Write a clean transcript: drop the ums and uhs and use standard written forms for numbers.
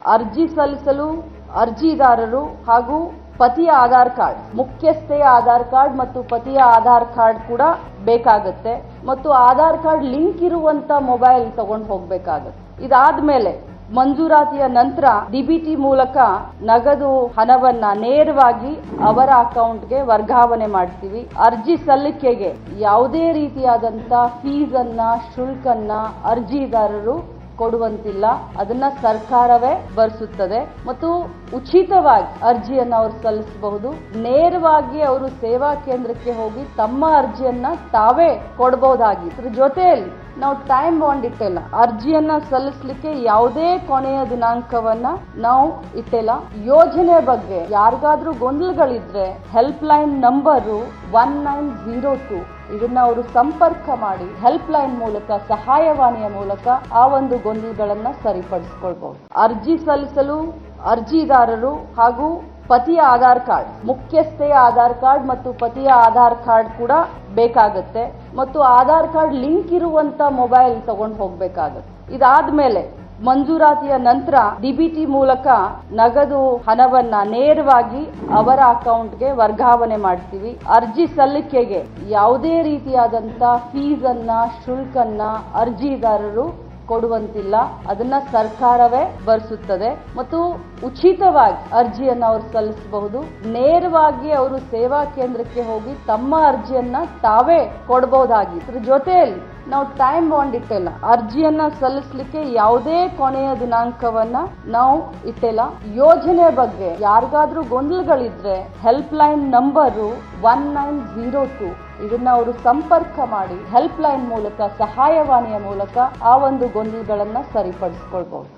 ಅರ್ಜಿ ಸಲ್ಲಿಸಲು ಅರ್ಜಿದಾರರು ಹಾಗೂ ಪತಿಯ ಆಧಾರ್ ಕಾರ್ಡ್, ಮುಖ್ಯಸ್ಥೆಯ ಆಧಾರ್ ಕಾರ್ಡ್ ಮತ್ತು ಪತಿಯ ಆಧಾರ್ ಕಾರ್ಡ್ ಕೂಡ ಬೇಕಾಗುತ್ತೆ ಮತ್ತು ಆಧಾರ್ ಕಾರ್ಡ್ ಲಿಂಕ್ ಇರುವಂತ ಮೊಬೈಲ್ ತಗೊಂಡು ಹೋಗಬೇಕಾಗುತ್ತೆ. ಇದಾದ್ಮೇಲೆ ಮಂಜೂರಾತಿಯ ನಂತರ ಡಿಬಿಟಿ ಮೂಲಕ ನಗದು ಹಣವನ್ನ ನೇರವಾಗಿ ಅವರ ಅಕೌಂಟ್ಗೆ ವರ್ಗಾವಣೆ ಮಾಡ್ತೀವಿ. ಅರ್ಜಿ ಸಲ್ಲಿಕೆಗೆ ಯಾವುದೇ ರೀತಿಯಾದಂತ ಫೀಸ್ ಅನ್ನ, ಶುಲ್ಕನ್ನ ಅರ್ಜಿದಾರರು ಕೊಡುವಂತಿಲ್ಲ. ಅದನ್ನ ಸರ್ಕಾರವೇ ಭರಿಸುತ್ತದೆ ಮತ್ತು ಉಚಿತವಾಗಿ ಅರ್ಜಿಯನ್ನು ಅವರು ಸಲ್ಲಿಸಬಹುದು. ನೇರವಾಗಿ ಅವರು ಸೇವಾ ಕೇಂದ್ರಕ್ಕೆ ಹೋಗಿ ತಮ್ಮ ಅರ್ಜಿಯನ್ನ ತಾವೇ ಕೊಡಬಹುದಾಗಿದೆ. ಇದ್ರ ಜೊತೆಯಲ್ಲಿ ನಾವು ಟೈಮ್ ಬಾಂಡ್ ಇಟ್ಟಿಲ್ಲ. ಅರ್ಜಿಯನ್ನ ಸಲ್ಲಿಸಲಿಕ್ಕೆ ಯಾವುದೇ ಕೊನೆಯ ದಿನಾಂಕವನ್ನ ನಾವು ಇಟ್ಟಿಲ್ಲ. ಯೋಜನೆ ಬಗ್ಗೆ ಯಾರಿಗಾದ್ರೂ ಗೊಂದಲಗಳಿದ್ರೆ ಹೆಲ್ಪ್ ಲೈನ್ ನಂಬರು 1902 ಇದನ್ನ ಅವರು ಸಂಪರ್ಕ ಮಾಡಿ ಹೆಲ್ಪ್ ಲೈನ್ ಮೂಲಕ, ಸಹಾಯವಾಣಿಯ ಮೂಲಕ ಆ ಒಂದು ಗೊಂದಲಗಳನ್ನ ಸರಿಪಡಿಸಿಕೊಳ್ಬಹುದು. ಅರ್ಜಿ ಸಲ್ಲಿಸಲು ಅರ್ಜಿದಾರರು ಹಾಗೂ ಪತಿಯ ಆಧಾರ್ ಕಾರ್ಡ್, ಮುಖ್ಯಸ್ಥೆಯ ಆಧಾರ್ ಕಾರ್ಡ್ ಮತ್ತು ಪತಿಯ ಆಧಾರ್ ಕಾರ್ಡ್ ಕೂಡ ಬೇಕಾಗುತ್ತೆ ಮತ್ತು ಆಧಾರ್ ಕಾರ್ಡ್ ಲಿಂಕ್ ಇರುವಂತ ಮೊಬೈಲ್ ತಗೊಂಡು ಹೋಗಬೇಕಾಗುತ್ತೆ. ಇದಾದ್ಮೇಲೆ ಮಂಜೂರಾತಿಯ ನಂತರ ಡಿಬಿಟಿ ಮೂಲಕ ನಗದು ಹಣವನ್ನ ನೇರವಾಗಿ ಅವರ ಅಕೌಂಟ್ಗೆ ವರ್ಗಾವಣೆ ಮಾಡ್ತೀವಿ. ಅರ್ಜಿ ಸಲ್ಲಿಕೆಗೆ ಯಾವುದೇ ರೀತಿಯಾದಂತ ಫೀಸ್ ಅನ್ನ, ಶುಲ್ಕನ್ನ ಅರ್ಜಿದಾರರು ಕೊಡುವಂತಿಲ್ಲ. ಅದನ್ನ ಸರ್ಕಾರವೇ ಭರಿಸುತ್ತದೆ ಮತ್ತು ಉಚಿತವಾಗಿ ಅರ್ಜಿಯನ್ನು ಅವರು ಸಲ್ಲಿಸಬಹುದು. ನೇರವಾಗಿ ಅವರು ಸೇವಾ ಕೇಂದ್ರಕ್ಕೆ ಹೋಗಿ ತಮ್ಮ ಅರ್ಜಿಯನ್ನ ತಾವೇ ಕೊಡಬಹುದಾಗಿದೆ. ಇದ್ರ ಜೊತೆಯಲ್ಲಿ ನಾವು ಟೈಮ್ ಬಾಂಡ್ ಇಟ್ಟಿಲ್ಲ. ಅರ್ಜಿಯನ್ನ ಸಲ್ಲಿಸಲಿಕ್ಕೆ ಯಾವುದೇ ಕೊನೆಯ ದಿನಾಂಕವನ್ನ ನಾವು ಇಟ್ಟಿಲ್ಲ. ಯೋಜನೆ ಬಗ್ಗೆ ಯಾರಿಗಾದ್ರೂ ಗೊಂದಲಗಳಿದ್ರೆ ಹೆಲ್ಪ್ ಲೈನ್ ನಂಬರು 1902 ಇದನ್ನ ಅವರು ಸಂಪರ್ಕ ಮಾಡಿ ಹೆಲ್ಪ್ ಲೈನ್ ಮೂಲಕ, ಸಹಾಯವಾಣಿಯ ಮೂಲಕ ಆ ಒಂದು ಗೊಂದಲಗಳನ್ನ ಸರಿಪಡಿಸಿಕೊಳ್ಬಹುದು.